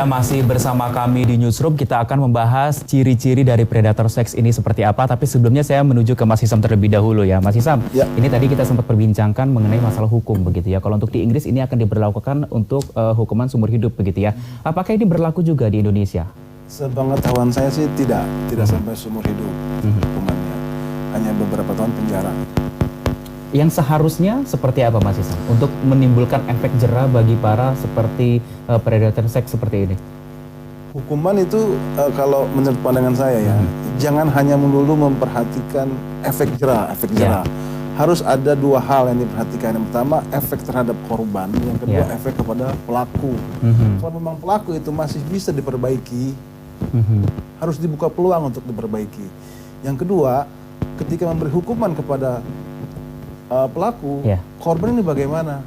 Ya, masih bersama kami di Newsroom. Kita akan membahas ciri-ciri dari predator seks ini seperti apa. Tapi sebelumnya saya menuju ke Mas Hisam terlebih dahulu ya. Mas Hisam, Ya. ini tadi kita sempat perbincangkan mengenai masalah hukum begitu ya. Kalau untuk di Inggris ini akan diberlakukan untuk hukuman seumur hidup begitu ya. Apakah ini berlaku juga di Indonesia? Sepengetahuan saya sih tidak sampai seumur hidup hukumannya. Hanya beberapa tahun penjara. Yang seharusnya seperti apa Mas Hisam untuk menimbulkan efek jera bagi para seperti predator seks seperti ini? Hukuman itu kalau menurut pandangan saya ya, jangan hanya melulu memperhatikan efek jera. Harus ada dua hal yang diperhatikan. Yang pertama, efek terhadap korban. Yang kedua, efek kepada pelaku. Kalau memang pelaku itu masih bisa diperbaiki, harus dibuka peluang untuk diperbaiki. Yang kedua, ketika memberi hukuman kepada pelaku, korban ini bagaimana?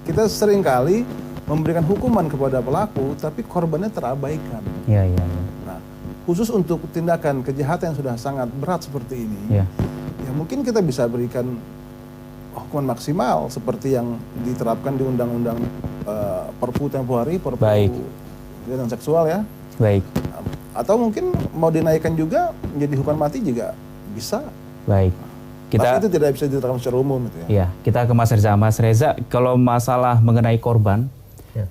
Kita seringkali memberikan hukuman kepada pelaku, tapi korbannya terabaikan. Nah, khusus untuk tindakan kejahatan yang sudah sangat berat seperti ini, ya mungkin kita bisa berikan hukuman maksimal seperti yang diterapkan di Undang-Undang Perpu tempo hari, Perpu kejahatan seksual ya. Baik. Atau mungkin mau dinaikkan juga menjadi hukuman mati juga bisa. Baik. Tapi itu tidak bisa diterapkan secara umum gitu ya. Iya, kita ke Mas Reza. Mas Reza, kalau masalah mengenai korban,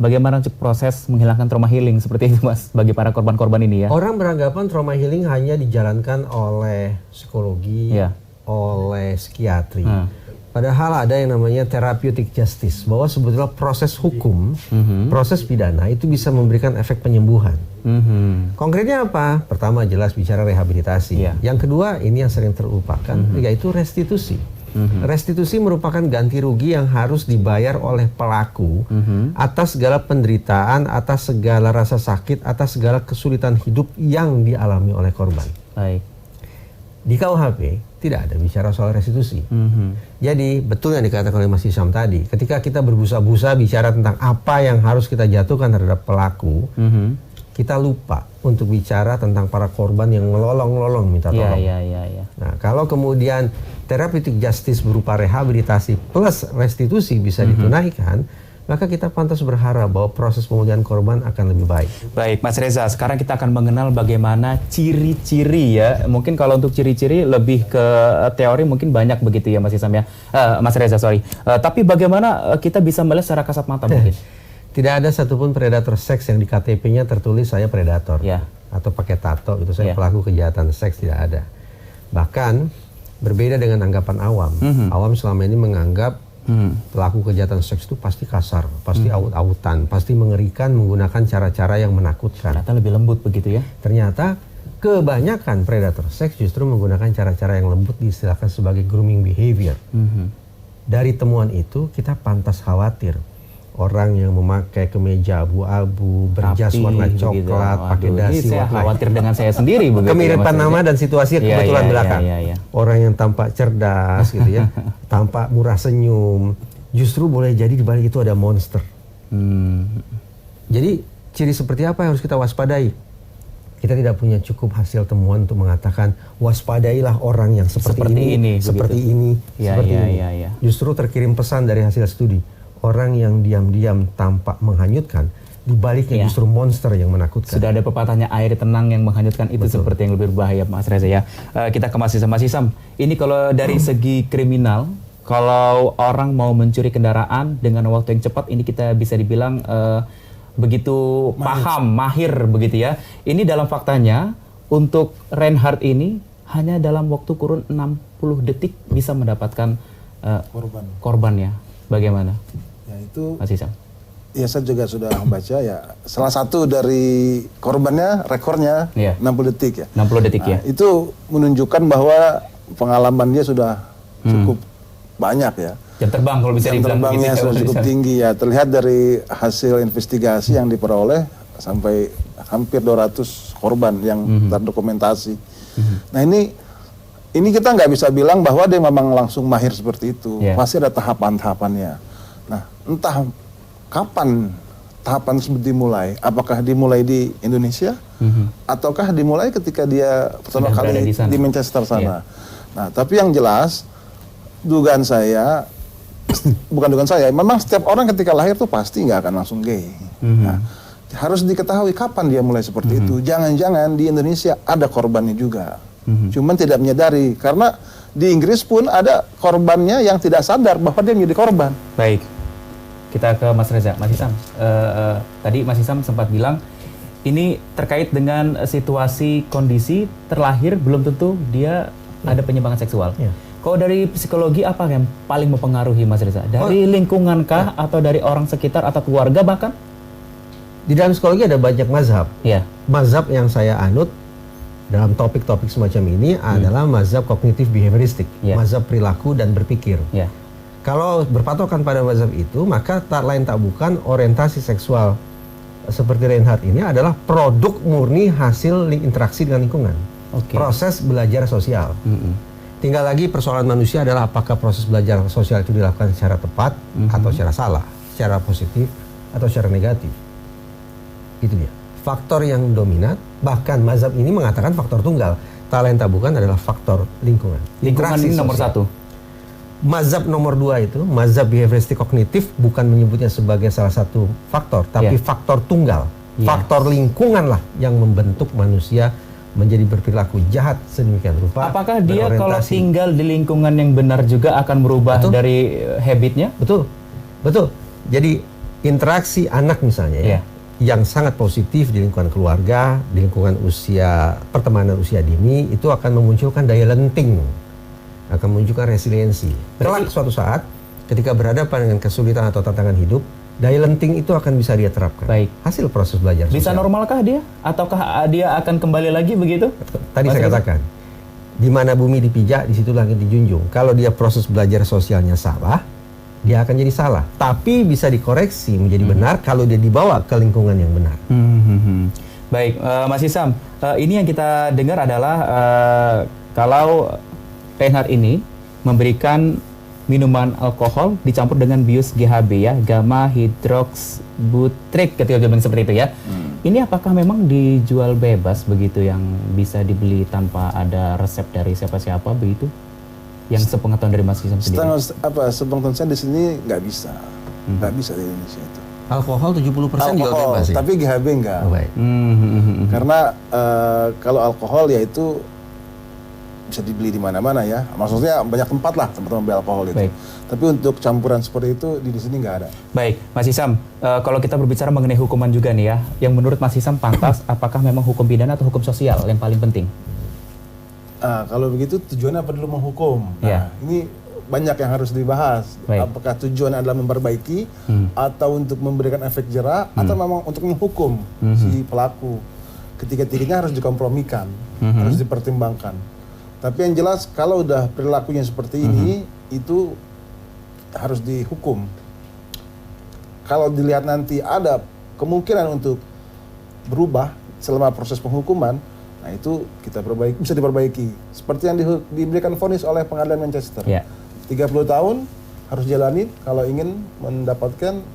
bagaimana proses menghilangkan trauma healing seperti itu Mas, bagi para korban-korban ini ya? Orang beranggapan trauma healing hanya dijalankan oleh psikologi, oleh psikiatri. Padahal ada yang namanya therapeutic justice, bahwa sebetulnya proses hukum, proses pidana itu bisa memberikan efek penyembuhan. Konkretnya apa? Pertama jelas bicara rehabilitasi. Yang kedua ini yang sering terlupakan, yaitu restitusi. Restitusi merupakan ganti rugi yang harus dibayar oleh pelaku atas segala penderitaan, atas segala rasa sakit, atas segala kesulitan hidup yang dialami oleh korban. Baik. Di KUHP tidak ada bicara soal restitusi. Jadi betul yang dikatakan oleh Mas Hisam tadi, ketika kita berbusa-busa bicara tentang apa yang harus kita jatuhkan terhadap pelaku, kita lupa untuk bicara tentang para korban yang ngelolong-ngelolong minta tolong. Nah, kalau kemudian therapeutic justice berupa rehabilitasi plus restitusi bisa ditunaikan, maka kita pantas berharap bahwa proses pemulihan korban akan lebih baik. Baik, Mas Reza, sekarang kita akan mengenal bagaimana ciri-ciri ya. Mungkin kalau untuk ciri-ciri lebih ke teori mungkin banyak begitu ya Mas Hisam ya. Mas Reza, sorry. Tapi bagaimana kita bisa melihat secara kasat mata mungkin? Tidak ada satupun predator seks yang di KTP-nya tertulis saya predator. Atau pakai tato itu saya pelaku kejahatan seks, tidak ada. Bahkan berbeda dengan anggapan awam. Awam selama ini menganggap pelaku kejahatan seks itu pasti kasar, pasti aut-autan, pasti mengerikan, menggunakan cara-cara yang menakutkan. Ternyata lebih lembut begitu ya? Ternyata kebanyakan predator seks justru menggunakan cara-cara yang lembut, diistilahkan sebagai grooming behavior. Dari temuan itu kita pantas khawatir. Orang yang memakai kemeja abu-abu, berjas warna coklat, pakai dasi saya warna khawatir dengan saya sendiri begitu. Kemiripan nama dan situasi kebetulan belakang. Orang yang tampak cerdas gitu ya, tampak murah senyum, justru boleh jadi di balik itu ada monster. Jadi ciri seperti apa yang harus kita waspadai? Kita tidak punya cukup hasil temuan untuk mengatakan waspadailah orang yang seperti ini. Justru terkirim pesan dari hasil studi. Orang yang diam-diam tampak menghanyutkan, di baliknya justru monster yang menakutkan. Sudah ada pepatahnya, air tenang yang menghanyutkan itu seperti yang lebih berbahaya Mas Reza ya. Kita ke Mas Hisam. Mas Hisam, ini kalau dari segi kriminal, kalau orang mau mencuri kendaraan dengan waktu yang cepat, ini kita bisa dibilang begitu mahir begitu ya. Ini dalam faktanya, untuk Reinhardt ini hanya dalam waktu kurun 60 detik bisa mendapatkan korbannya. Bagaimana? Ya itu, Mas Hisam. Ya saya juga sudah membaca ya, salah satu dari korbannya rekornya 60 detik ya. 60 detik ya. Itu menunjukkan bahwa pengalaman dia sudah cukup banyak ya. Jam terbang kalau bisa dibilang terbangnya sudah cukup tinggi ya. Terlihat dari hasil investigasi yang diperoleh sampai hampir 200 korban yang terdokumentasi. Nah ini kita nggak bisa bilang bahwa dia memang langsung mahir seperti itu. Pasti ada tahapan-tahapannya. Nah, entah kapan tahapan tersebut dimulai. Apakah dimulai di Indonesia? Ataukah dimulai ketika dia pertama kali di Manchester sana? Nah, tapi yang jelas, dugaan saya, bukan dugaan saya, memang setiap orang ketika lahir tuh pasti nggak akan langsung gay. Nah, harus diketahui kapan dia mulai seperti itu. Jangan-jangan di Indonesia ada korbannya juga. Cuman tidak menyadari, karena di Inggris pun ada korbannya yang tidak sadar bahwa dia menjadi korban. Baik, kita ke Mas Reza. Mas Hisam, tadi Mas Hisam sempat bilang ini terkait dengan situasi kondisi terlahir belum tentu dia ada penyimpangan seksual. Kalau dari psikologi apa yang paling mempengaruhi Mas Reza? Dari lingkungan kah atau dari orang sekitar atau keluarga bahkan? Di dalam psikologi ada banyak mazhab. Ya. Mazhab yang saya anut dalam topik-topik semacam ini adalah mazhab kognitif behavioristik, mazhab perilaku dan berpikir. Kalau berpatokan pada mazhab itu, maka tak lain tak bukan orientasi seksual seperti Reinhardt ini adalah produk murni hasil interaksi dengan lingkungan. Proses belajar sosial. Tinggal lagi persoalan manusia adalah apakah proses belajar sosial itu dilakukan secara tepat atau secara salah, secara positif atau secara negatif. Itu dia. Faktor yang dominan, bahkan mazhab ini mengatakan faktor tunggal. Tak lain tak bukan adalah faktor lingkungan. Lingkungan ini nomor satu. Mazhab nomor 2 itu, mazhab behavioristik kognitif, bukan menyebutnya sebagai salah satu faktor, tapi faktor tunggal. Faktor lingkungan lah yang membentuk manusia menjadi berperilaku jahat sedemikian rupa. Apakah dia kalau tinggal di lingkungan yang benar juga akan merubah dari habitnya? Betul, betul. Jadi interaksi anak misalnya yang sangat positif di lingkungan keluarga, di lingkungan usia pertemanan usia dini, itu akan memunculkan daya lenting, akan memunculkan resiliensi. Kelak suatu saat ketika berhadapan dengan kesulitan atau tantangan hidup, daya lenting itu akan bisa dia terapkan. Hasil proses belajar sosial. Bisa normalkah dia? Ataukah dia akan kembali lagi begitu? Tadi saya katakan, di mana bumi dipijak, di situ langit dijunjung. Kalau dia proses belajar sosialnya salah, dia akan jadi salah. Tapi bisa dikoreksi menjadi benar kalau dia dibawa ke lingkungan yang benar. Baik, Mas Hisam, ini yang kita dengar adalah kalau Reinhardt ini memberikan minuman alkohol dicampur dengan bius GHB ya, gamma hydroxybutyrate ketika bilang seperti itu ya. Ini apakah memang dijual bebas begitu yang bisa dibeli tanpa ada resep dari siapa-siapa begitu? Yang sepengetahuan dari Mas Hisam sendiri. Sepengetahuan saya di sini nggak bisa. Nggak bisa di Indonesia itu. Alkohol 70% jual bebas ya? Tapi GHB enggak. Karena kalau alkohol ya itu bisa dibeli di mana-mana ya. Maksudnya banyak tempat lah tempat membeli alkohol itu. Tapi untuk campuran seperti itu di sini nggak ada. Baik, Mas Hisam, kalau kita berbicara mengenai hukuman juga nih ya, yang menurut Mas Hisam pantas, apakah memang hukum pidana atau hukum sosial yang paling penting? Kalau begitu tujuannya apa dulu menghukum? Nah, ini banyak yang harus dibahas. Apakah tujuannya adalah memperbaiki atau untuk memberikan efek jera atau memang untuk menghukum si pelaku? Ketiga-tiganya harus dikompromikan, harus dipertimbangkan. Tapi yang jelas kalau udah perilakunya seperti ini itu harus dihukum. Kalau dilihat nanti ada kemungkinan untuk berubah selama proses penghukuman, nah itu kita perbaiki, bisa diperbaiki. Seperti yang diberikan vonis oleh pengadilan Manchester. 30 tahun harus jalani kalau ingin mendapatkan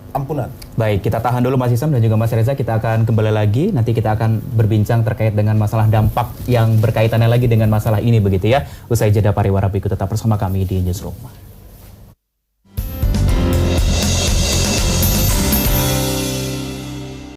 ampunan. Baik, kita tahan dulu Mas Hisam dan juga Mas Reza, kita akan kembali lagi. Nanti kita akan berbincang terkait dengan masalah dampak yang berkaitannya lagi dengan masalah ini begitu ya. Usai jeda pariwara berikut, tetap bersama kami di Newsroom.